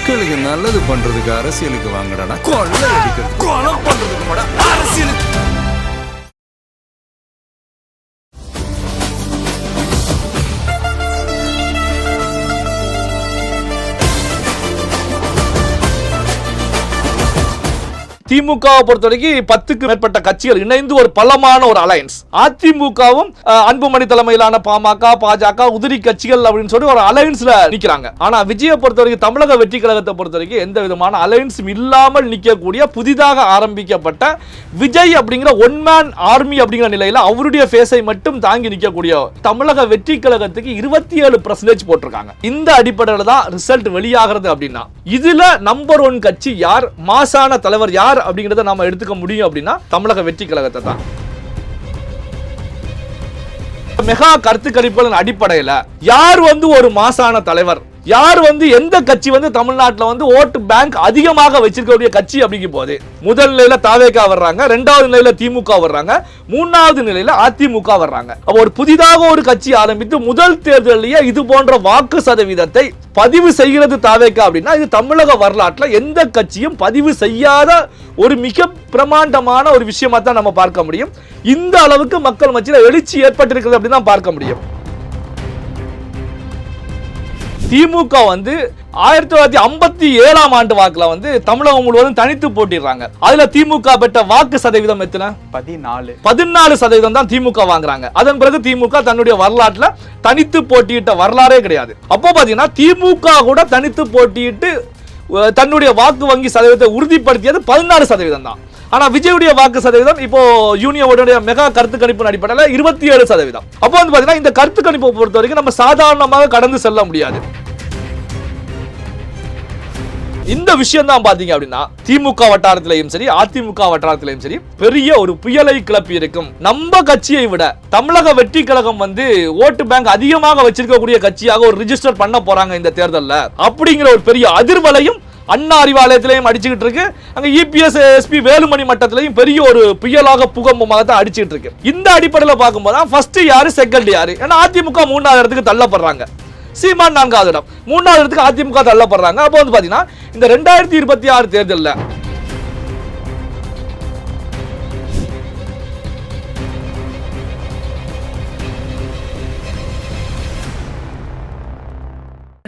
மக்களுக்கு நல்லது பண்றதுக்கு அரசியலுக்கு வாங்கடா, கொள்ளை அடிக்கிறது கொலை பண்றதுக்கு மாடா அரசியலுக்கு. திமுகவை பொறுத்த வரைக்கும் 10க்கு மேற்பட்ட கட்சிகள் இணைந்து ஒரு பலமான ஒரு அலையன்ஸ். அதிமுகவும் அன்புமணி தலைமையிலான பாமக, பாஜக, உதிரி கட்சிகள் அப்படின்னு சொல்லி ஒரு அலையன்ஸ்ல நிக்கிறாங்க. ஆனா விஜயை பொறுத்த வரைக்கும், தமிழக வெற்றி கழகத்தை பொறுத்த வரைக்கும் எந்த விதமான அலையன்ஸும் இல்லாமல் நிற்கக்கூடிய புதிதாக ஆரம்பிக்கப்பட்ட விஜய் அப்படிங்கிற ஒன் மேன் ஆர்மி அப்படிங்கிற நிலையில அவருடைய பேஸை மட்டும் தாங்கி நிற்கக்கூடிய தமிழக வெற்றி கழகத்துக்கு 27% போட்டிருக்காங்க. இந்த அடிப்படையில் தான் ரிசல்ட் வெளியாகிறது. அப்படின்னா இதுல நம்பர் 1 கட்சி யார், மாசான தலைவர் யார் அப்படிங்கறத நாம எடுத்துக்க முடியும் அப்படின்னா தமிழக வெற்றி கழகத்தை தான். மெகா கருத்து கணிப்புகளின் அடிப்படையில் யார் ஒரு மாசான தலைவர், யார் எந்த கட்சி தமிழ்நாட்டில் ஓட்டு பேங்க் அதிகமாக வச்சிருக்கக்கூடிய கட்சி அப்படிங்கும் போது முதல் நிலையில தாவேகா வர்றாங்க, இரண்டாவது நிலையில திமுக வர்றாங்க, மூணாவது நிலையில அதிமுக வர்றாங்க. அப்போ ஒரு புதிதாக ஒரு கட்சி ஆரம்பித்து முதல் தேர்தலிலேயே இது போன்ற வாக்கு சதவீதத்தை பதிவு செய்கிறது தாவேகா அப்படின்னா இது தமிழக வரலாற்றில் எந்த கட்சியும் பதிவு செய்யாத ஒரு மிக பிரமாண்டமான ஒரு விஷயமா தான் நம்ம பார்க்க முடியும். இந்த அளவுக்கு மக்கள் மத்தியில் எழுச்சி ஏற்பட்டிருக்கிறது அப்படின்னு தான் பார்க்க முடியும். திமுக 1957ஆம் ஆண்டு வாக்குல தமிழகம் முழுவதும் தனித்து போட்டிடுறாங்க. அதுல திமுக பெற்ற வாக்கு சதவீதம் எத்தனை? 14% தான் திமுக வாங்குறாங்க. அதன் பிறகு திமுக தன்னுடைய வரலாற்றுல தனித்து போட்டியிட்ட வரலாறே கிடையாது. அப்போ பாத்தீங்கன்னா திமுக கூட தனித்து போட்டியிட்டு தன்னுடைய வாக்கு வங்கி சதவீதத்தை உறுதிப்படுத்தியது 14% தான். ஆனா விஜயுடைய வாக்கு சதவீதம் இப்போ யூனியனுடைய மெகா கருத்து கணிப்பு அடிப்படையில் 27%. அப்போ பாத்தீங்கன்னா இந்த கருத்து கணிப்பை பொறுத்த வரைக்கும் நம்ம சாதாரணமாக கடந்து செல்ல முடியாது. இந்த விஷயம் தான் பாத்தீங்க அப்படின்னா திமுக வட்டாரத்திலையும் சரி, அதிமுக வட்டாரத்திலையும் சரி பெரிய ஒரு புயலை கிளப்பி இருக்கும். நம்ம கட்சியை விட தமிழக வெற்றி கழகம் ஓட்டு பேங்க் அதிகமாக வச்சிருக்கக்கூடிய கட்சியாக ஒரு ரிஜிஸ்டர் பண்ண போறாங்க இந்த தேர்தலில் அப்படிங்கிற ஒரு பெரிய அதிர்வலையும் அண்ணா அறிவாலயத்திலையும் அடிச்சுக்கிட்டு இருக்கு. அங்க இபிஎஸ் எஸ்பி வேலுமணி மட்டத்திலையும் பெரிய ஒரு புயலாக புகம்பமாக தான் அடிச்சுட்டு இருக்கு. இந்த அடிப்படையில் பார்க்கும்போது ஃபர்ஸ்ட் யாரு, செகண்ட் யாரு? ஏன்னா அதிமுக 3வது இடத்துக்கு தள்ளப்படுறாங்க, சீமான் 4வது இடம், 3வது இடத்துக்கு அதிமுக தள்ளப்படுறாங்க. அப்போ பாத்தீங்கன்னா இந்த 2026 தேர்தலில்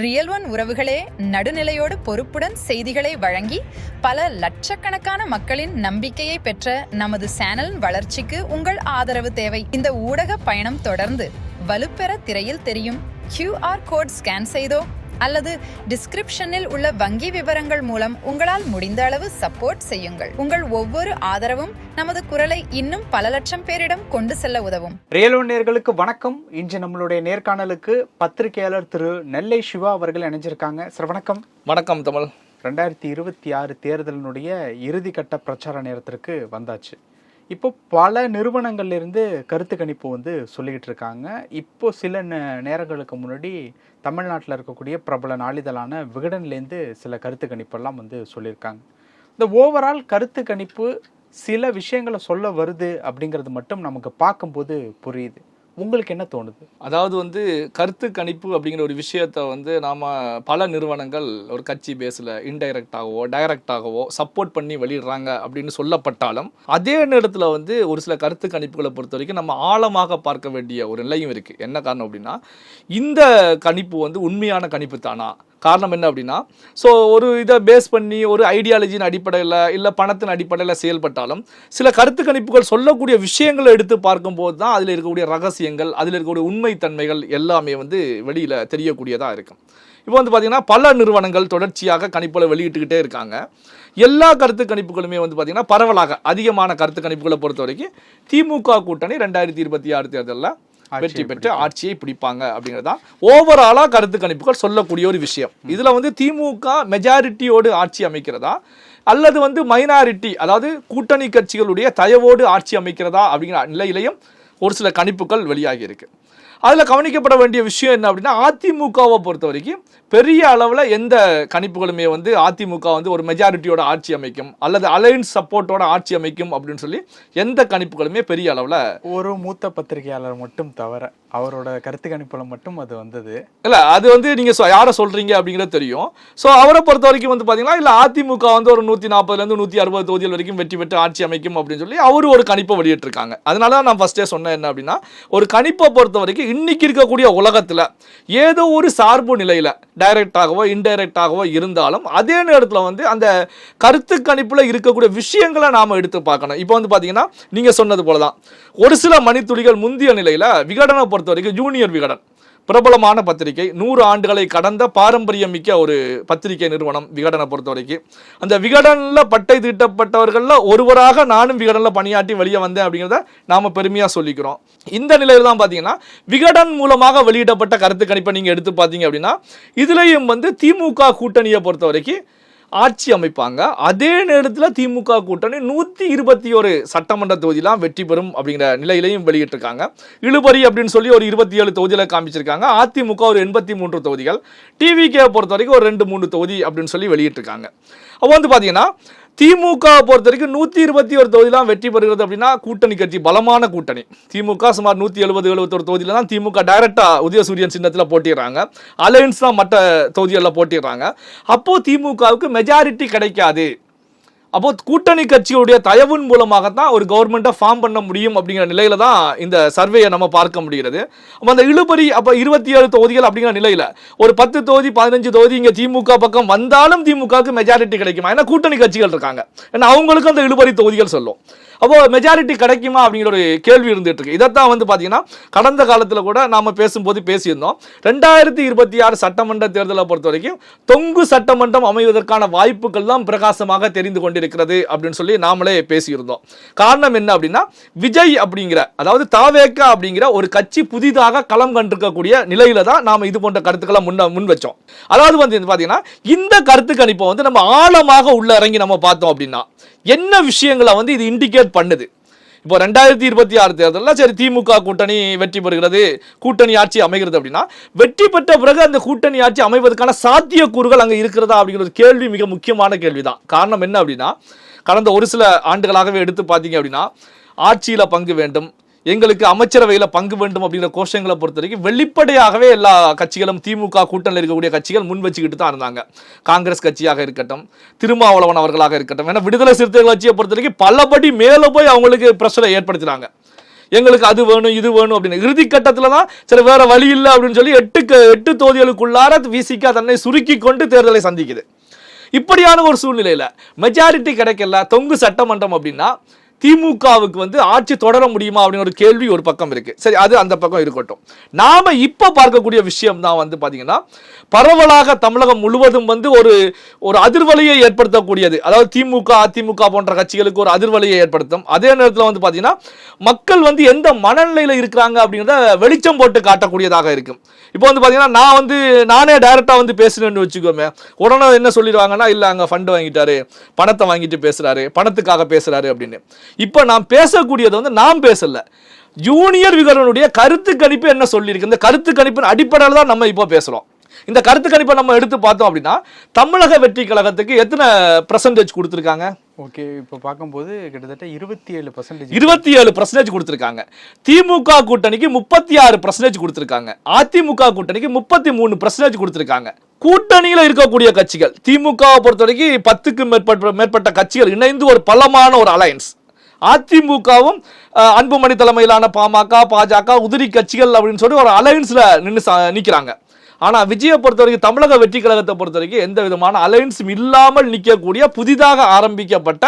ரியல் ஒன் உறவுகளே, நடுநிலையோடு பொறுப்புடன் செய்திகளை வழங்கி பல லட்சக்கணக்கான மக்களின் நம்பிக்கையை பெற்ற நமது சேனலின் வளர்ச்சிக்கு உங்கள் ஆதரவு தேவை. இந்த ஊடக பயணம் தொடர்ந்து வலுப்பெற திரையில் தெரியும் QR கோட் ஸ்கேன் செய்தோ அல்லது டிஸ்கிரிப்ஷனில் உள்ள வங்கி விவரங்கள் மூலம் உங்களால் முடிந்த அளவு சப்போர்ட் செய்யுங்கள். உங்கள் ஒவ்வொரு ஆதரவும் நமது குரலை இன்னும் பல லட்சம் பேரிடம் கொண்டு செல்ல உதவும். ரியல் ஒன் நேயர்களுக்கு வணக்கம். இன்று நம்மளுடைய நேர்காணலுக்கு பத்திரிகையாளர் திரு நெல்லை சிவா அவர்கள் இணைஞ்சிருக்காங்க. சார் வணக்கம். வணக்கம் தமிழ். 2026 தேர்தலினுடைய இறுதிக்கட்ட பிரச்சார நேரத்திற்கு வந்தாச்சு. இப்போ பல நிறுவனங்கள்ல இருந்து கருத்து கணிப்பு சொல்லிக்கிட்டு இருக்காங்க. இப்போ சில நேரங்களுக்கு முன்னாடி தமிழ்நாட்டில் இருக்கக்கூடிய பிரபல நாளிதழான விகடன்லேருந்து சில கருத்து கணிப்பெல்லாம் சொல்லியிருக்காங்க. இந்த ஓவரால் கருத்து கணிப்பு சில விஷயங்களை சொல்ல வருது அப்படிங்கிறது மட்டும் நமக்கு பார்க்கும்போது புரியுது. உங்களுக்கு என்ன தோணுது? அதாவது கருத்து கணிப்பு அப்படிங்கிற ஒரு விஷயத்தை நாம பல நிறுவனங்கள் ஒரு கட்சி பேஸில் இன்டைரக்டாகவோ டைரக்டாகவோ சப்போர்ட் பண்ணி வெளியிடுறாங்க அப்படின்னு சொல்லப்பட்டாலும் அதே நேரத்தில் ஒரு சில கருத்து கணிப்புகளை பொறுத்த வரைக்கும் நம்ம ஆழமாக பார்க்க வேண்டிய ஒரு நிலையும் இருக்குது. என்ன காரணம் அப்படின்னா இந்த கணிப்பு உண்மையான கணிப்பு தானா? காரணம் என்ன அப்படின்னா, ஸோ ஒரு இதை பேஸ் பண்ணி ஒரு ஐடியாலஜியின் அடிப்படையில் இல்லை பணத்தின் அடிப்படையில் செயல்பட்டாலும் சில கருத்து கணிப்புகள் சொல்லக்கூடிய விஷயங்களை எடுத்து பார்க்கும்போது தான் அதில் இருக்கக்கூடிய ரகசியங்கள், அதில் இருக்கக்கூடிய உண்மைத்தன்மைகள் எல்லாமே வெளியில் தெரியக்கூடியதாக இருக்கும். இப்போ பார்த்தீங்கன்னா பல நிறுவனங்கள் தொடர்ச்சியாக கணிப்புகளை வெளியிட்டுக்கிட்டே இருக்காங்க. எல்லா கருத்து கணிப்புகளுமே பார்த்தீங்கன்னா பரவலாக அதிகமான கருத்து கணிப்புகளை பொறுத்த வரைக்கும் திமுக கூட்டணி 2026 தேர்தலில் வெற்றி பெற்று ஆட்சியை பிடிப்பாங்க அப்படிங்கிறதான் ஓவராலா கருத்து கணிப்புகள் சொல்லக்கூடிய ஒரு விஷயம். இதுல திமுக மெஜாரிட்டியோடு ஆட்சி அமைக்கிறதா அல்லது மைனாரிட்டி, அதாவது கூட்டணி கட்சிகளுடைய தயவோடு ஆட்சி அமைக்கிறதா அப்படிங்கிற நிலையிலையும் ஒரு சில கணிப்புகள் வெளியாகி இருக்கு. அதில் கவனிக்கப்பட வேண்டிய விஷயம் என்ன அப்படின்னா, அதிமுகவை பொறுத்த வரைக்கும் பெரிய அளவில் எந்த கணிப்புகளுமே வந்து அதிமுக வந்து ஒரு மெஜாரிட்டியோட ஆட்சி அமைக்கும் அல்லது அலையன்ஸ் சப்போர்ட்டோட ஆட்சி அமைக்கும் அப்படின்னு சொல்லி எந்த கணிப்புகளுமே பெரிய அளவில், ஒரு மூத்த பத்திரிகையாளர் மட்டும் தவிர அவரோட கருத்து கணிப்புல மட்டும் அது வந்தது இல்லை. அது வந்து நீங்கள் யாரை சொல்கிறீங்க அப்படிங்கிறது தெரியும். ஸோ அவரை பொறுத்த வரைக்கும் வந்து பார்த்தீங்கன்னா, இல்லை அதிமுக வந்து ஒரு 140லேருந்து 160 தொகுதிகள் வரைக்கும் வெற்றி பெற்று ஆட்சி அமைக்கும் அப்படின்னு சொல்லி அவர் ஒரு கணிப்பை வெளியிட்டிருக்காங்க. அதனால தான் நான் ஃபஸ்ட்டே சொன்னேன் என்ன அப்படின்னா, ஒரு கணிப்பை பொறுத்த வரைக்கும் இன்னைக்கு இருக்கக்கூடிய உலகத்தில் ஏதோ ஒரு சார்பு நிலையில் டைரக்டாகவோ இன்டைரக்டாகவோ இருந்தாலும் அதே நேரத்தில் வந்து அந்த கருத்து கணிப்பில் இருக்கக்கூடிய விஷயங்களை நாம் எடுத்து பார்க்கணும். இப்போ வந்து பார்த்தீங்கன்னா, நீங்கள் சொன்னது போல தான் ஒரு சில மணித்துளிகள் முந்திய நிலையில் விகடனை பொறுத்த வரைக்கும் ஜூனியர் விகடன் பிரபலமான பத்திரிகை, 100 ஆண்டுகளை கடந்த பாரம்பரியம் மிக்க ஒரு பத்திரிகை நிறுவனம் விகடனை பொறுத்த வரைக்கும். அந்த விகடனில் பட்டை தீட்டப்பட்டவர்களில் ஒருவராக நானும் விகடனில் பணியாற்றி வெளியே வந்தேன் அப்படிங்கிறத நாம் பெருமையாக சொல்லிக்கிறோம். இந்த நிலையில் தான் பார்த்தீங்கன்னா, விகடன் மூலமாக வெளியிடப்பட்ட கருத்து கணிப்பை நீங்கள் எடுத்து பார்த்தீங்க அப்படின்னா, இதுலேயும் வந்து திமுக கூட்டணியை பொறுத்த வரைக்கும் ஆட்சி அமைப்பாங்க. அதே நேரத்தில் திமுக கூட்டணி 121 சட்டமன்ற தொகுதியெலாம் வெற்றி பெறும் அப்படிங்கிற நிலையிலையும் வெளியிட்டிருக்காங்க. இழுபறி அப்படின்னு சொல்லி ஒரு 27 தொகுதிகளை காமிச்சிருக்காங்க. அதிமுக ஒரு 83 தொகுதிகள், டிவிகே பொறுத்த வரைக்கும் ஒரு 2-3 தொகுதி அப்படின்னு சொல்லி வெளியிட்டிருக்காங்க. அப்போ வந்து பார்த்தீங்கன்னா, திமுக பொறுத்த வரைக்கும் 121 தொகுதியெலாம் வெற்றி பெறுகிறது அப்படின்னா கூட்டணி கட்சி பலமான கூட்டணி. திமுக சுமார் 170-71 தொகுதியில் தான் திமுக டைரக்டாக உதயசூரியன் சின்னத்தில் போட்டிடுறாங்க. அலையன்ஸ் தான் மற்ற தொகுதிகளில் போட்டிடுறாங்க. அப்போது திமுகவுக்கு மெஜாரிட்டி கிடைக்காது. அப்போ கூட்டணி கட்சியுடைய தயவின் மூலமாகத்தான் ஒரு கவர்மெண்ட்டை ஃபார்ம் பண்ண முடியும் அப்படிங்கிற நிலையில தான் இந்த சர்வேயை நம்ம பார்க்க முடிகிறது. அப்போ அந்த இழுபறி அப்போ 27 தொகுதிகள் அப்படிங்கிற நிலையில் ஒரு 10 தொகுதி 15 தொகுதி இங்கே திமுக பக்கம் வந்தாலும் திமுகவுக்கு மெஜாரிட்டி கிடைக்குமா? ஏன்னா கூட்டணி கட்சிகள் இருக்காங்க, ஏன்னா அவங்களுக்கும் அந்த இழுபறி தொகுதிகள் சொல்லும். அப்போ மெஜாரிட்டி கிடைக்குமா அப்படிங்கிற ஒரு கேள்வி இருந்துட்டு இருக்கு. இதைத்தான் வந்து பார்த்தீங்கன்னா, கடந்த காலத்தில் கூட நாம் பேசும்போது பேசியிருந்தோம். 2026 சட்டமன்ற தேர்தலை பொறுத்த வரைக்கும் தொங்கு சட்டமன்றம் அமைவதற்கான வாய்ப்புகள் தான் பிரகாசமாக தெரிந்து கொண்டிருக்கிறது அப்படின்னு சொல்லி நாமளே பேசியிருந்தோம். காரணம் என்ன அப்படின்னா, விஜய் அப்படிங்கிற, அதாவது தாவேக்கா அப்படிங்கிற ஒரு கட்சி புதிதாக களம் கண்டிருக்கக்கூடிய நிலையில தான் நாம் இது போன்ற கருத்துக்களை முன் வச்சோம். அதாவது வந்து பார்த்தீங்கன்னா, இந்த கருத்து கணிப்பை வந்து நம்ம ஆழமாக உள்ள இறங்கி நம்ம பார்த்தோம் அப்படின்னா என்ன விஷயங்களை வந்து இது இண்டிகேட் பண்ணுது. இப்போ 2026 தேர்தலில் சரி திமுக கூட்டணி வெற்றி பெறுகிறது, கூட்டணி ஆட்சி அமைகிறது அப்படின்னா, வெற்றி பெற்ற பிறகு அந்த கூட்டணி ஆட்சி அமைவதற்கான சாத்தியக்கூறுகள் அங்கே இருக்கிறதா அப்படிங்கிற ஒரு கேள்வி மிக முக்கியமான கேள்வி தான். காரணம் என்ன அப்படின்னா, கடந்த ஒரு சில ஆண்டுகளாகவே எடுத்து பார்த்தீங்க அப்படின்னா, ஆட்சியில் பங்கு வேண்டும், எங்களுக்கு அமைச்சரவையில் பங்கு வேண்டும் அப்படிங்கிற கோஷங்களை பொறுத்த வரைக்கும் வெளிப்படையாகவே எல்லா கட்சிகளும் திமுக கூட்டணியில் இருக்கக்கூடிய கட்சிகள் முன் வச்சுக்கிட்டு தான் இருந்தாங்க. காங்கிரஸ் கட்சியாக இருக்கட்டும், திருமாவளவன் அவர்களாக இருக்கட்டும், ஏன்னா விடுதலை சிறுத்தைகள் கட்சியை பொறுத்த வரைக்கும் பலபடி மேலே போய் அவங்களுக்கு பிரஷரை ஏற்படுத்தினாங்க. எங்களுக்கு அது வேணும் இது வேணும் அப்படின்னு. இறுதி கட்டத்தில் தான் சரி வேற வழி இல்லை அப்படின்னு சொல்லி 8 தொகுதிகளுக்குள்ளார விசிக தன்னை சுருக்கி கொண்டு தேர்தலை சந்திக்குது. இப்படியான ஒரு சூழ்நிலையில் மெஜாரிட்டி கிடைக்கல, தொங்கு சட்டமன்றம் அப்படின்னா திமுகவுக்கு வந்து ஆட்சி தொடர முடியுமா அப்படின்னு ஒரு கேள்வி ஒரு பக்கம் இருக்கு. சரி, அது அந்த பக்கம் இருக்கட்டும். நாம இப்ப பார்க்கக்கூடிய விஷயம் தான் வந்து பாத்தீங்கன்னா, பரவலாக தமிழகம் முழுவதும் வந்து ஒரு அதிர்வலையை ஏற்படுத்தக்கூடியது. அதாவது திமுக அதிமுக போன்ற கட்சிகளுக்கு ஒரு அதிர்வலையை ஏற்படுத்தும். அதே நேரத்தில் வந்து பாத்தீங்கன்னா, மக்கள் வந்து எந்த மனநிலையில இருக்கிறாங்க அப்படிங்கிறத வெளிச்சம் போட்டு காட்டக்கூடியதாக இருக்கும். இப்போ வந்து பாத்தீங்கன்னா, நானே டைரக்டா வந்து பேசுறேன்னு வச்சுக்கோமே, உடனே என்ன சொல்லிடுவாங்கன்னா, இல்ல அங்க ஃபண்ட் வாங்கிட்டாரு, பணத்தை வாங்கிட்டு பேசுறாரு, பணத்துக்காக பேசுறாரு அப்படின்னு. இப்ப நாம் பேசக்கூடியது வந்து நாம் பேசல, ஜூனியர் விகடனுடைய கருத்து கணிப்பு என்ன சொல்லியிருக்கு. இந்த கருத்து கணிப்பின் அடிப்படையில் தான் நம்ம இப்போ பேசுறோம். இந்த கருத்து கணிப்பை நம்ம எடுத்து பார்த்தோம் அப்படின்னா, தமிழக வெற்றி கழகத்துக்கு எத்தனை % கொடுத்துருக்காங்க? ஓகே, இப்போ பார்க்கும்போது கிட்டத்தட்ட 27% கொடுத்துருக்காங்க. திமுக கூட்டணிக்கு 36% கொடுத்துருக்காங்க. அதிமுக கூட்டணிக்கு 33% கொடுத்துருக்காங்க. கூட்டணியில் இருக்கக்கூடிய கட்சிகள் திமுகவை பொறுத்த வரைக்கும் 10க்கும் மேற்பட்ட கட்சிகள் இணைந்து ஒரு பலமான ஒரு அலையன்ஸ். அதிமுகவும் அன்புமணி தலைமையிலான பாமக, பாஜக, உதிரி கட்சிகள் அப்படின்னு சொல்லி ஒரு அலையன்ஸ்ல நிற்கிறாங்க. ஆனால் விஜயை பொறுத்த வரைக்கும், தமிழக வெற்றி கழகத்தை பொறுத்த வரைக்கும் எந்த விதமான அலையன்ஸும் இல்லாமல் நிற்கக்கூடிய புதிதாக ஆரம்பிக்கப்பட்ட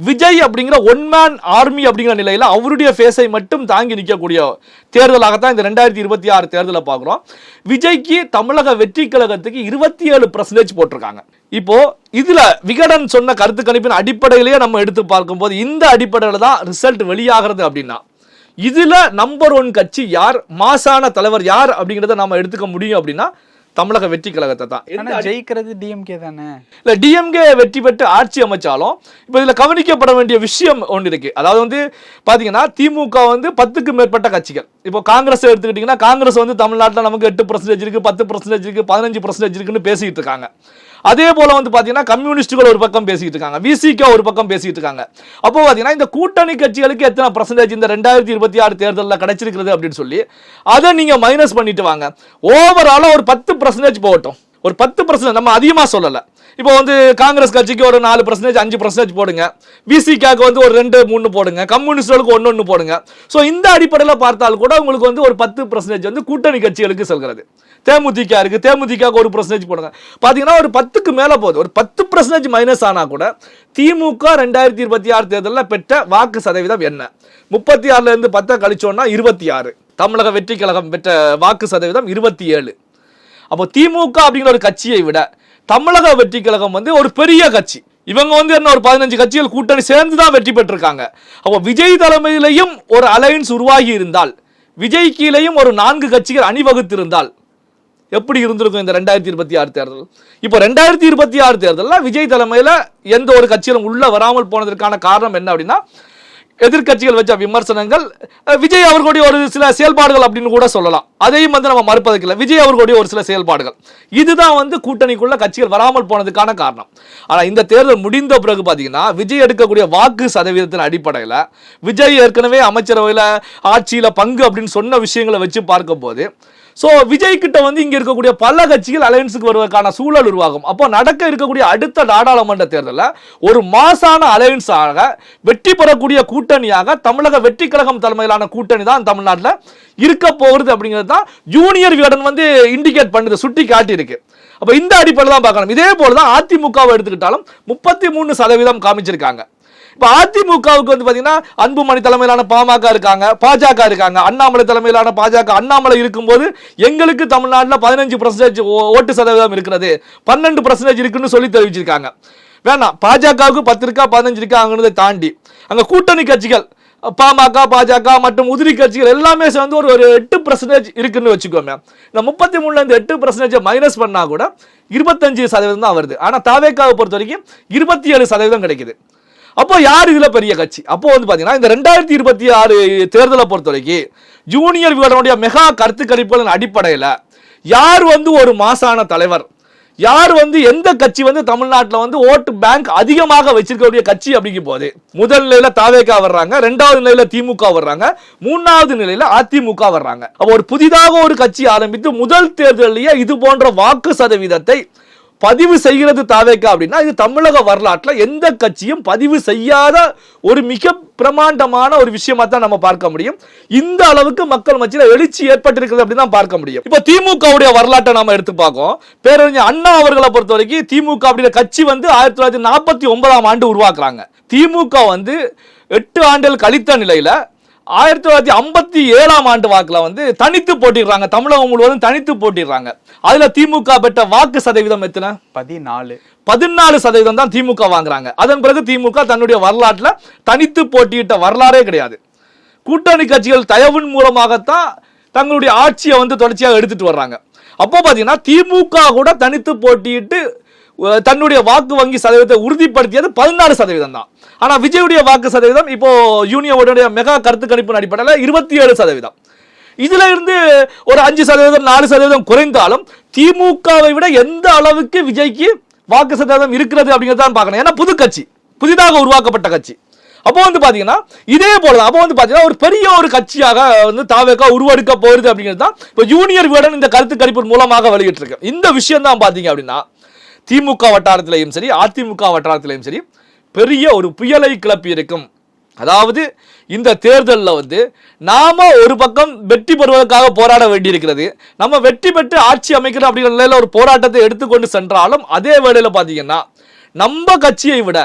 விஜய் அப்படிங்கிற ஒன் மேன் ஆர்மி அப்படிங்கிற நிலையில் அவருடைய ஃபேஸை மட்டும் தாங்கி நிற்கக்கூடிய தேர்தலாகத்தான் இந்த 2026 தேர்தலை பார்க்குறோம். விஜய்க்கு தமிழக வெற்றி கழகத்துக்கு 27% போட்டிருக்காங்க. இப்போ இதுல விகடன் சொன்ன கருத்து கணிப்பின் அடிப்படையிலேயே நம்ம எடுத்து பார்க்கும்போது இந்த அடிப்படையில் தான் ரிசல்ட் வெளியாகிறது. அப்படின்னா இதுல நம்பர் 1 கட்சி யார், மாசான தலைவர் யார் அப்படிங்கிறத நம்ம எடுத்துக்க முடியும் அப்படின்னா தமிழக வெற்றி கழகத்தை தான். ஆனா ஜெயிக்கிறது டிஎம்கே தானே. இல்ல டிஎம்கே வெற்றி பெற்று ஆட்சி அமைச்சாலும் இப்போ இதுல கவனிக்கப்பட வேண்டிய விஷயம் ஒன்று இருக்கு. அதாவது வந்து பாத்தீங்கன்னா திமுக வந்து 10க்கு மேற்பட்ட கட்சிகள். இப்போ காங்கிரஸ் எடுத்துக்கிட்டீங்கன்னா காங்கிரஸ் வந்து தமிழ்நாட்டில் நமக்கு 8% இருக்கு, 10% இருக்கு, 15% இருக்குன்னு பேசிட்டு இருக்காங்க. அதே போல வந்து பாத்தீங்கன்னா கம்யூனிஸ்டுகள் ஒரு பக்கம் பேசிட்டு இருக்காங்க, விசிக ஒரு பக்கம் பேசிட்டு இருக்காங்க. அப்போ பாத்தீங்கன்னா இந்த கூட்டணி கட்சிகளுக்கு எத்தனை பர்சன்டேஜ் இந்த 2026 தேர்தலில் கிடைச்சிருக்கிறது அப்படின்னு சொல்லி அதை நீங்க மைனஸ் பண்ணிட்டு வாங்க. ஓவராலா ஒரு 10% போகட்டும். ஒரு 10% நம்ம அதிகமா சொல்லல. இப்போ வந்து காங்கிரஸ் கட்சிக்கு ஒரு 4%, 5% போடுங்க, விசிகாக்கு வந்து ஒரு 2, 3 போடுங்க, கம்யூனிஸ்டுகளுக்கு 1 போடுங்க. ஸோ இந்த அடிப்படையில் பார்த்தால் கூட உங்களுக்கு வந்து ஒரு 10% வந்து கூட்டணி கட்சிகளுக்கு செல்கிறது. தேமுதிக இருக்கு, தேமுதிகாக்கு 1% போடுங்க. பார்த்தீங்கன்னா ஒரு 10க்கு மேலே போகுது. ஒரு 10% மைனஸ் ஆனால் கூட திமுக 2026 தேர்தலில் பெற்ற வாக்கு சதவீதம் என்ன? 36லேருந்து 10 கழிச்சோன்னா 26. தமிழக வெற்றி கழகம் பெற்ற வாக்கு சதவீதம் 27. அப்போ திமுக அப்படிங்கிற ஒரு கட்சியை விட தமிழக வெற்றி கழகம் வந்து ஒரு பெரிய கட்சி. இவங்க வந்து என்ன ஒரு 15 கட்சிகள் கூட்டணி சேர்ந்து தான் வெற்றி பெற்றிருக்காங்க. அப்போ விஜய் தலைமையிலையும் ஒரு அலையன்ஸ் உருவாகி இருந்தால், விஜய் கீழையும் ஒரு 4 கட்சிகள் அணிவகுத்திருந்தால் எப்படி இருந்திருக்கும் இந்த 2026 தேர்தல்? இப்போ 2026 தேர்தலில் விஜய் தலைமையில் எந்த ஒரு கட்சியிலும் உள்ள வராமல் போனதற்கான காரணம் என்ன அப்படின்னா, எதிர்கட்சிகள் வச்ச விமர்சனங்கள், விஜய் அவர்களுடைய ஒரு சில செயல்பாடுகள் அப்படின்னு கூட சொல்லலாம். அதையும் வந்து நம்ம மறுப்பதற்கில்லை. விஜய் அவர்களுடைய ஒரு சில செயல்பாடுகள் இதுதான் வந்து கூட்டணிக்குள்ள கட்சிகள் வராமல் போனதுக்கான காரணம். ஆனால் இந்த தேர்தல் முடிந்த பிறகு பார்த்தீங்கன்னா விஜய் எடுக்கக்கூடிய வாக்கு சதவீதத்தின் அடிப்படையில், விஜய் ஏற்கனவே அமைச்சரவையில் ஆட்சியில் பங்கு அப்படின்னு சொன்ன விஷயங்களை வச்சு பார்க்கும்போது, ஸோ விஜய் கிட்ட வந்து இங்கே இருக்கக்கூடிய பல கட்சிகள் அலையன்ஸுக்கு வருவதற்கான சூழல் உருவாகும். அப்போ நடக்க இருக்கக்கூடிய அடுத்த நாடாளுமன்ற தேர்தலில் ஒரு மாசான அலையன்ஸாக வெற்றி பெறக்கூடிய கூட்டணியாக தமிழக வெற்றி கழகம் தலைமையிலான கூட்டணி தான் தமிழ்நாட்டில் இருக்க போகிறது அப்படிங்கிறது தான் ஜூனியர் விகடன் வந்து இண்டிகேட் பண்ணுது, சுட்டி காட்டியிருக்கு. அப்போ இந்த அடிப்படையில் தான் பார்க்கணும். இதே போல தான் அதிமுகவை எடுத்துக்கிட்டாலும் 33% காமிச்சிருக்காங்க. இப்போ அதிமுகவுக்கு வந்து பார்த்தீங்கன்னா அன்புமணி தலைமையிலான பாமக இருக்காங்க, பாஜக இருக்காங்க, அண்ணாமலை தலைமையிலான பாஜக. அண்ணாமலை இருக்கும்போது எங்களுக்கு தமிழ்நாட்டில் 15% ஓட்டு சதவீதம் இருக்கிறது, 12% இருக்குன்னு சொல்லி தெரிவிச்சிருக்காங்க. வேணாம், பாஜகவுக்கு 10 இருக்கா 15 இருக்காங்கிறதை தாண்டி அங்கே கூட்டணி கட்சிகள் பாமக, பாஜக மற்றும் உதிரி கட்சிகள் எல்லாமே சேர்ந்து ஒரு 8% இருக்குன்னு வச்சுக்கோங்க. இந்த 33லேருந்து 8% மைனஸ் பண்ணா கூட 25% தான் வருது. ஆனால் தாவேக்காவை பொறுத்த வரைக்கும் 27% கிடைக்குது. அப்போ யார் இதுல பெரிய கட்சி? அப்போ வந்து பாத்தீங்கன்னா இந்த 2026 தேர்தலை பொறுத்த வரைக்கும் ஜூனியர் விகடனுடைய மெகா கருத்து கணிப்புகளின் அடிப்படையில் யார் வந்து ஒரு மாசான தலைவர், யார் வந்து எந்த கட்சி வந்து தமிழ்நாட்டில் வந்து ஓட்டு பேங்க் அதிகமாக வச்சிருக்கக்கூடிய கட்சி அப்படிங்கும் போது முதல் நிலையில தாவேகா வர்றாங்க, 2வது நிலையில திமுக வர்றாங்க, 3வது நிலையில அதிமுக வர்றாங்க. அப்போ ஒரு புதிதாக ஒரு கட்சி ஆரம்பித்து முதல் தேர்தலிலேயே இது போன்ற வாக்கு சதவீதத்தை பதிவு செய்கிறது தாவேகா அப்படின்னா இது தமிழக வரலாற்றில் எந்த கட்சியும் பதிவு செய்யாத ஒரு மிக பிரமாண்டமான ஒரு விஷயமா தான் நம்ம பார்க்க முடியும். இந்த அளவுக்கு மக்கள் மத்தியில் எழுச்சி ஏற்பட்டிருக்கிறது அப்படின்னு தான் பார்க்க முடியும். இப்போ திமுகவுடைய வரலாற்றை நாம எடுத்து பார்க்கோம். பேரறிஞர் அண்ணா அவர்களை பொறுத்த வரைக்கும் திமுக அப்படிங்கிற கட்சி வந்து 1949ஆம் ஆண்டு உருவாக்குறாங்க. திமுக வந்து 8 ஆண்டுகள் கழித்த நிலையில 1957ஆம் ஆண்டு வாக்குல வந்து தனித்து போட்டிடுறாங்க. தமிழகம் முழுவதும் தனித்து போட்டிடுறாங்க. அதுல திமுக பெற்ற வாக்கு சதவீதம் எத்தனை? 14% தான் திமுக வாங்குறாங்க. அதன் பிறகு திமுக தன்னுடைய வரலாற்றில் தனித்து போட்டியிட்ட வரலாறே கிடையாது. கூட்டணி கட்சிகள் தயவின் மூலமாகத்தான் தங்களுடைய ஆட்சியை வந்து தொடர்ச்சியாக எடுத்துட்டு வர்றாங்க. அப்போ பாத்தீங்கன்னா திமுக கூட தனித்து போட்டியிட்டு தன்னுடைய வாக்கு வங்கி சதவீதத்தை உறுதிப்படுத்தியது 14% தான். ஆனா விஜயுடைய வாக்கு சதவீதம் இப்போ யூனியனுடைய மெகா கருத்து கணிப்பின் அடிப்படையில் 27%. இதுல இருந்து ஒரு 5%, 4% குறைந்தாலும் திமுகவை விட எந்த அளவுக்கு விஜய்க்கு வாக்கு சதவீதம் இருக்கிறது அப்படிங்கிறத பார்க்கணும். ஏன்னா புது கட்சி, புதிதாக உருவாக்கப்பட்ட கட்சி. அப்போ வந்து பாத்தீங்கன்னா இதே போலதான் அப்போ வந்து பாத்தீங்கன்னா ஒரு பெரிய ஒரு கட்சியாக வந்து தாவேகா உருவெடுக்க போகுது அப்படிங்கிறது தான் இப்போ ஜூனியர் விகடன் இந்த கருத்து கணிப்பின் மூலமாக வெளியிட்டு இருக்கு. இந்த விஷயம் தான் பாத்தீங்க அப்படின்னா திமுக வட்டாரத்திலையும் சரி அதிமுக வட்டாரத்திலையும் சரி பெரிய ஒரு புயலை கிளப்பி இருக்கும். அதாவது இந்த தேர்தலில் வந்து நாம ஒரு பக்கம் வெற்றி பெறுவதற்காக போராட வேண்டியிருக்கிறது, நம்ம வெற்றி பெற்று ஆட்சி அமைக்கிறோம் அப்படிங்கிற நிலையில ஒரு போராட்டத்தை எடுத்துக்கொண்டு சென்றாலும் அதே வேளையில பாத்தீங்கன்னா நம்ம கட்சியை விட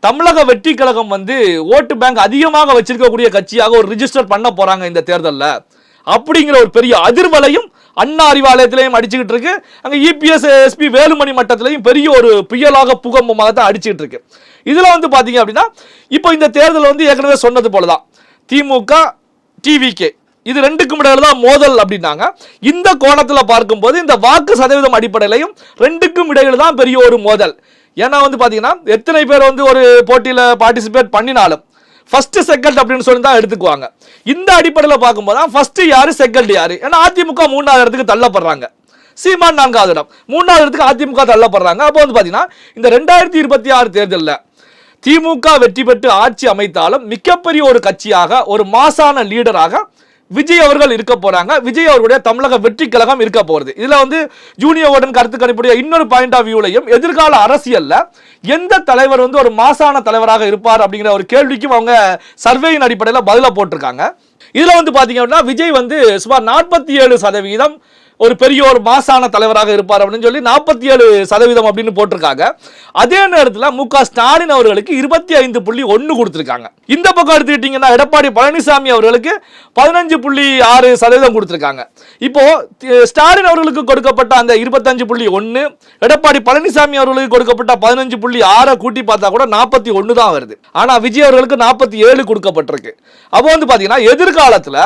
தமிழக வெற்றி கழகம் வந்து ஓட்டு பேங்க் அதிகமாக வச்சிருக்கக்கூடிய கட்சியாக ஒரு ரிஜிஸ்டர் பண்ண போறாங்க இந்த தேர்தலில் அப்படிங்கிற ஒரு பெரிய அதிர்வலையும் அண்ணா அறிவாலயத்திலையும் அடிச்சுக்கிட்டு இருக்கு. அங்கே இபிஎஸ் எஸ்பி வேலுமணி மட்டத்திலையும் பெரிய ஒரு புயலாக பூகம்பமாக தான் அடிச்சுக்கிட்டு இருக்கு. இதுல வந்து பாத்தீங்க அப்படின்னா இப்போ இந்த தேர்தல் வந்து ஏற்கனவே சொன்னது போலதான் திமுக டிவிகே இது ரெண்டுக்கும் இடையில தான் மோதல் அப்படின்னாங்க. இந்த கோணத்தில் பார்க்கும்போது இந்த வாக்கு சதவீதம் அடிப்படையிலையும் ரெண்டுக்கும் இடையில தான் பெரிய ஒரு மோதல். ஏன்னா வந்து பார்த்தீங்கன்னா எத்தனை பேர் வந்து ஒரு போட்டியில் பார்ட்டிசிபேட் பண்ணினாலும் ஃபர்ஸ்ட் செகண்ட் அப்படின்னு சொல்லி தான் எடுத்துக்குவாங்க. இந்த அடிப்படையில் பார்க்கும்போது தான் ஃபர்ஸ்ட் யாரு செகண்ட் யாரு. ஏன்னா அதிமுக 3வது இடத்துக்கு தள்ளப்படுறாங்க, சீமான் 4வது இடம், 3வது இடத்துக்கு அதிமுக தள்ளப்படுறாங்க. அப்போ வந்து பார்த்தீங்கன்னா இந்த 2026 தேர்தலில் திமுக வெற்றி பெற்று ஆட்சி அமைத்தாலும் மிகப்பெரிய ஒரு கட்சியாக ஒரு மாசான லீடராக விஜய் அவர்கள் இருக்க போறாங்க. விஜய் அவர்களுடைய தமிழக வெற்றி கழகம் இருக்க போறது. இதுல வந்து ஜூனியர் ஓடன் கருத்து கணிப்புடைய இன்னொரு பாயிண்ட் ஆஃப் வியூலையும் எதிர்கால அரசியல்ல எந்த தலைவர் வந்து ஒரு மாசான தலைவராக இருப்பார் அப்படிங்கிற ஒரு கேள்விக்கும் அவங்க சர்வேயின் அடிப்படையில் பதில போட்டிருக்காங்க. இதுல வந்து பாத்தீங்க அப்படின்னா விஜய் வந்து சுமார் 47% ஒரு பெரிய ஒரு மாசான தலைவராக இருப்பார் அப்படின்னு சொல்லி 47% அப்படின்னு போட்டிருக்காங்க. அதே நேரத்தில் மு.க. ஸ்டாலின் அவர்களுக்கு 25.1 கொடுத்திருக்காங்க. இந்த பக்கம் எடுத்துக்கிட்டீங்கன்னா எடப்பாடி பழனிசாமி அவர்களுக்கு 15.6% கொடுத்திருக்காங்க. இப்போ ஸ்டாலின் அவர்களுக்கு கொடுக்கப்பட்ட அந்த 25.1 எடப்பாடி பழனிசாமி அவர்களுக்கு கொடுக்கப்பட்ட 15.6 கூட்டி பார்த்தா கூட 41 தான் வருது. ஆனா விஜய் அவர்களுக்கு 47 கொடுக்கப்பட்டிருக்கு. அப்போ வந்து பாத்தீங்கன்னா எதிர்காலத்தில்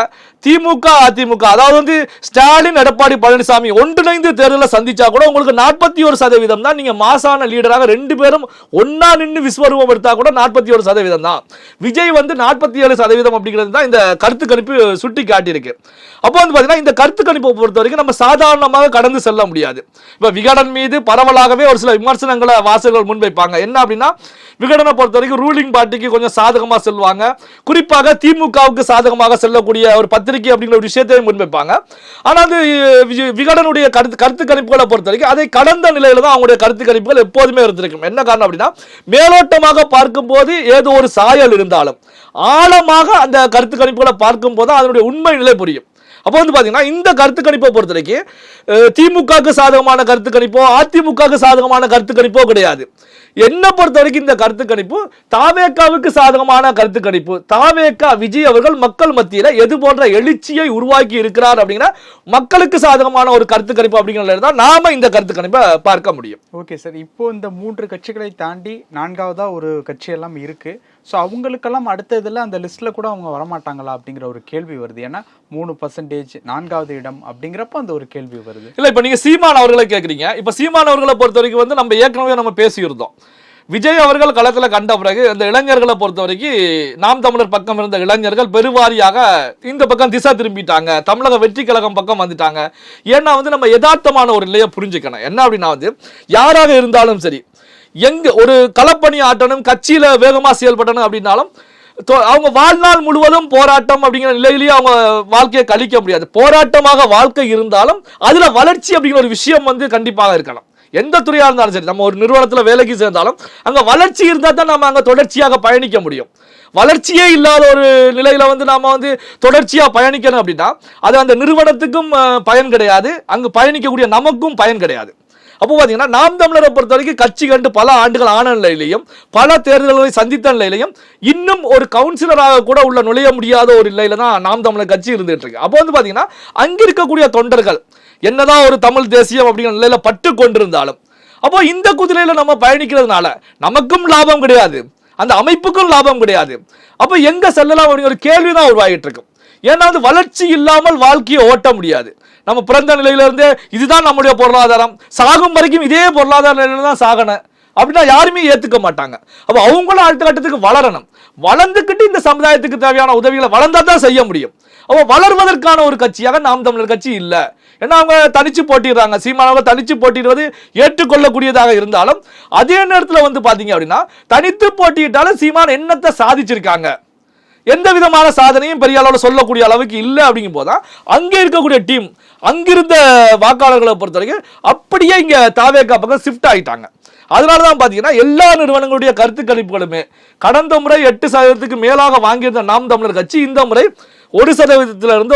திமுக அதிமுக அதாவது வந்து ஸ்டாலின் எடப்பாடி பழனிசாமி ஒன்றிணைந்து தேர்தலை சந்திச்சா கூட உங்களுக்கு 41% தான் நீங்க மாசான லீடராக ரெண்டு பேரும் ஒன்னா நின்று விஸ்வரூபம் எடுத்தா கூட 41% தான். விஜய் வந்து 47% அப்படிங்கிறது தான் இந்த கருத்து கணிப்பு சுட்டி காட்டியிருக்கு. அப்போ வந்து பாத்தீங்கன்னா இந்த கருத்து கணிப்பை பொறுத்த வரைக்கும் நம்ம சாதாரணமாக கடந்து செல்ல முடியாது. இப்ப விகடன் மீது பரவலாகவே ஒரு சில விமர்சனங்களை வாசகர்கள் முன்வைப்பாங்க. என்ன அப்படின்னா விகடனை பொறுத்த வரைக்கும் ரூலிங் பார்ட்டிக்கு கொஞ்சம் சாதகமாக செல்வாங்க, குறிப்பாக திமுகவுக்கு சாதகமாக செல்லக்கூடிய ஒரு பத்திரிகை அப்படிங்கிற ஒரு விஷயத்தையும் முன்வைப்பாங்க. ஆனால் அது விகடனுடைய கருத்து கணிப்புகளை பொறுத்த வரைக்கும் அதை கடந்த நிலையில தான் அவங்களுடைய கருத்து கணிப்புகள் எப்போதுமே இருந்திருக்கும். என்ன காரணம் அப்படின்னா மேலோட்டமாக பார்க்கும்போது ஏதோ ஒரு சாயல் இருந்தாலும் ஆழமாக அந்த கருத்து கணிப்புகளை பார்க்கும் போது அதனுடைய உண்மை நிலை புரியும். அப்போ வந்து பாத்தீங்கன்னா இந்த கருத்து கணிப்பை பொறுத்த வரைக்கும் திமுகவுக்கு சாதகமான கருத்து கணிப்போ அதிமுகவுக்கு சாதகமான கருத்து கணிப்போ கிடையாது. என்ன பொறுத்த வரைக்கும் இந்த கருத்து கணிப்பு தாவேகாவுக்கு சாதகமான கருத்து கணிப்பு. தாவேகா விஜய் அவர்கள் மக்கள் மத்தியில எது போன்ற எழுச்சியை உருவாக்கி இருக்கிறார் அப்படிங்கிற மக்களுக்கு சாதகமான ஒரு கருத்து கணிப்பு அப்படிங்கிறத தான் நாம இந்த கருத்து கணிப்பை பார்க்க முடியும். ஓகே சார், இப்போ இந்த 3 கட்சிகளை தாண்டி 4வதா ஒரு கட்சி எல்லாம் இருக்கு. ஸோ அவங்களுக்கெல்லாம் அடுத்த இதில் அந்த லிஸ்ட்டில் கூட அவங்க வரமாட்டாங்களா அப்படிங்கிற ஒரு கேள்வி வருது. ஏன்னா 3% 4வது இடம் அப்படிங்கிறப்ப அந்த ஒரு கேள்வி வருது. இல்லை, இப்போ நீங்கள் சீமான் அவர்களை கேட்குறீங்க. இப்போ சீமான் அவர்களை பொறுத்த வரைக்கும் வந்து நம்ம ஏற்கனவே நம்ம பேசியிருந்தோம். விஜய் அவர்கள் களத்தில் கண்ட பிறகு இந்த இளைஞர்களை பொறுத்த வரைக்கும் நாம் தமிழர் பக்கம் இருந்த இளைஞர்கள் பெருவாரியாக இந்த பக்கம் திசை திரும்பிட்டாங்க, தமிழக வெற்றி கழகம் பக்கம் வந்துட்டாங்க. ஏன்னா வந்து நம்ம யதார்த்தமான ஒரு நிலையை புரிஞ்சுக்கணும். என்ன அப்படின்னா வந்து யாராக இருந்தாலும் சரி, எங்க ஒரு களப்பணி ஆட்டணும், கட்சியில வேகமா செயல்படணும் அப்படின்னாலும் அவங்க வாழ்நாள் முழுவதும் போராட்டம் அப்படிங்கிற நிலையிலேயே அவங்க வாழ்க்கையை கழிக்க முடியாது. போராட்டமாக வாழ்க்கை இருந்தாலும் அதுல வளர்ச்சி அப்படிங்கிற ஒரு விஷயம் வந்து கண்டிப்பாக இருக்கணும். எந்த துறையா இருந்தாலும் சரி, நம்ம ஒரு நிறுவனத்துல வேலைக்கு சேர்ந்தாலும் அங்க வளர்ச்சி இருந்தா தான் நம்ம அங்க தொடர்ச்சியாக பயணிக்க முடியும். வளர்ச்சியே இல்லாத ஒரு நிலையில வந்து நாம வந்து தொடர்ச்சியா பயணிக்கணும் அப்படின்னா அது அந்த நிறுவனத்துக்கும் பயன் கிடையாது, அங்கு பயணிக்கக்கூடிய நமக்கும் பயன் கிடையாது. அப்போ பார்த்தீங்கன்னா நாம் தமிழரை பொறுத்த வரைக்கும் கட்சி கண்டு பல ஆண்டுகள் ஆன நிலையிலையும் பல தேர்தல்களை சந்தித்த நிலையிலையும் இன்னும் ஒரு கவுன்சிலராக கூட உள்ள நுழைய முடியாத ஒரு நிலையில தான் நாம் தமிழர் கட்சி இருந்துட்டு இருக்கு. அப்போ வந்து பார்த்தீங்கன்னா அங்க இருக்கக்கூடிய தொண்டர்கள் என்னதான் ஒரு தமிழ் தேசியம் அப்படிங்கிற நிலையில பட்டு கொண்டிருந்தாலும் அப்போ இந்த குதிரையில நம்ம பயணிக்கிறதுனால நமக்கும் லாபம் கிடையாது, அந்த அமைப்புக்கும் லாபம் கிடையாது. அப்போ எங்க செல்லலாம் அப்படிங்கிற ஒரு கேள்விதான் உருவாகிட்டு இருக்கும். ஏன்னா வந்து வளர்ச்சி இல்லாமல் வாழ்க்கையை ஓட்ட முடியாது. நம்ம பிறந்த நிலையிலிருந்தே இதுதான் நம்முடைய பொருளாதாரம், சாகும் வரைக்கும் இதே பொருளாதார நிலையில தான் சாகணும் அப்படின்னா யாருமே ஏத்துக்க மாட்டாங்க. அப்போ அவங்களும் அடுத்த கட்டத்துக்கு வளரணும், வளர்ந்துக்கிட்டு இந்த சமுதாயத்துக்கு தேவையான உதவிகளை வளர்ந்தா தான் செய்ய முடியும். அப்போ வளர்வதற்கான ஒரு கட்சியாக நாம் தமிழர் கட்சி இல்லை. ஏன்னா அவங்க தனிச்சு போட்டிடுறாங்க. சீமானவங்க தனிச்சு போட்டிடுவது ஏற்றுக்கொள்ளக்கூடியதாக இருந்தாலும் அதே நேரத்தில் வந்து பாத்தீங்க அப்படின்னா தனித்து போட்டியிட்டாலும் சீமான் என்னத்தை சாதிச்சிருக்காங்க, எந்த விதமான சாதனையும் பெரிய அளவில் சொல்லக்கூடிய அளவுக்கு இல்லை. அப்படிங்கும் போதுதான் அங்கே இருக்கக்கூடிய டீம் அங்கிருந்த வாக்காளர்களை பொறுத்த வரைக்கும் அப்படியே இங்க தாவேகா பக்கம் ஷிஃப்ட் ஆகிட்டாங்க. அதனாலதான் பாத்தீங்கன்னா எல்லா நிறுவனங்களுடைய கருத்து கணிப்புகளுமே கடந்த முறை 8% மேலாக வாங்கியிருந்த நாம் தமிழர் கட்சி இந்த முறை 1%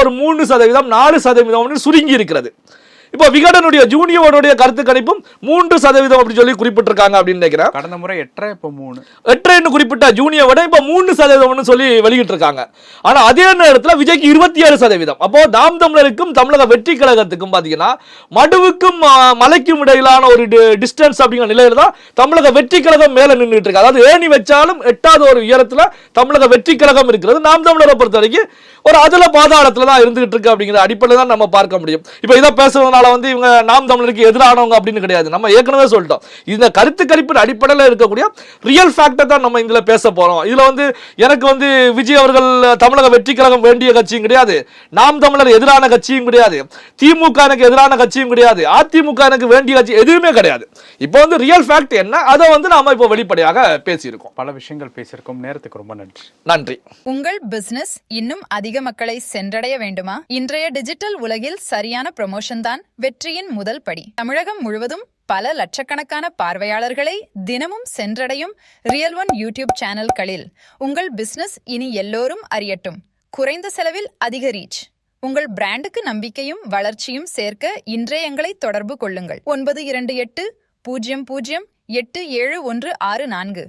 ஒரு 3% 4% சுருங்கி இருக்கிறது. இப்போ விகடனுடைய ஜூனியருடைய கருத்து கணிப்பும் 3% அப்படின்னு சொல்லி குறிப்பிட்டிருக்காங்க அப்படின்னு நினைக்கிறேன். கடந்த முறை 8.5 இப்போ 3 8.5 குறிப்பிட்ட ஜூனியர் விட இப்போ 3% சொல்லி வெளியிட்டு இருக்காங்க. ஆனா அதே நேரத்தில் விஜய்க்கு 27%. அப்போ நாம் தமிழருக்கும் தமிழக வெற்றி கழகத்துக்கும் பாத்தீங்கன்னா மடுவுக்கும் மலைக்கும் இடையிலான ஒரு டிஸ்டன்ஸ் அப்படிங்கிற நிலையில தான் தமிழக வெற்றி கழகம் மேல நின்றுட்டு இருக்கு. அதாவது ஏணி வச்சாலும் எட்டாவது ஒரு உயரத்துல தமிழக வெற்றி கழகம் இருக்கிறது. நாம் தமிழரை பொறுத்த வரைக்கும் ஒரு அதுல பாதாளத்துல தான் இருந்துகிட்டு இருக்கு அப்படிங்கிற அடிப்படையில் தான் நம்ம பார்க்க முடியும். இப்போ இதை பேசுறதுனால வந்து இவங்க நாம் தமிழருக்கு எதிரானவங்க அப்படின்னு கிடையாது. நம்ம ஏற்கனவே சொல்லிட்டோம், இந்த கருத்து கணிப்பின் அடிப்படையில் இருக்கக்கூடிய ரியல் ஃபேக்டை தான் நம்ம இதுல பேச போறோம். இதுல வந்து எனக்கு வந்து விஜய் அவர்கள் தமிழக வெற்றி கழகம் வேண்டிய கட்சியும் கிடையாது, நாம் தமிழர் எதிரான கட்சியும் கிடையாது, திமுக எனக்கு எதிரான கட்சியும் கிடையாது, அதிமுக எனக்கு வேண்டிய கட்சி எதுவுமே கிடையாது. இப்போ வந்து ரியல் ஃபேக்ட் என்ன அதை வந்து நாம இப்போ வெளிப்படையாக பேசியிருக்கோம். பல விஷயங்கள் பேசியிருக்கோம். நேரத்துக்கு ரொம்ப நன்றி. நன்றி. உங்கள் பிசினஸ் இன்னும் அதிக மக்களை சென்றடைய வேண்டுமா? இன்றைய டிஜிட்டல் உலகில் சரியான ப்ரமோஷன் தான் வெற்றியின் முதல் படி. தமிழகம் முழுவதும் பல லட்சக்கணக்கான பார்வையாளர்களை தினமும் சென்றடையும் ரியல் ஒன் யூடியூப் சேனல்களில் உங்கள் பிசினஸ் இனி எல்லோரும் அறியட்டும். குறைந்த செலவில் அதிக ரீச். உங்கள் பிராண்டுக்கு நம்பிக்கையும் வளர்ச்சியும் சேர்க்க இன்றே எங்களை தொடர்பு கொள்ளுங்கள். 928 00 87 164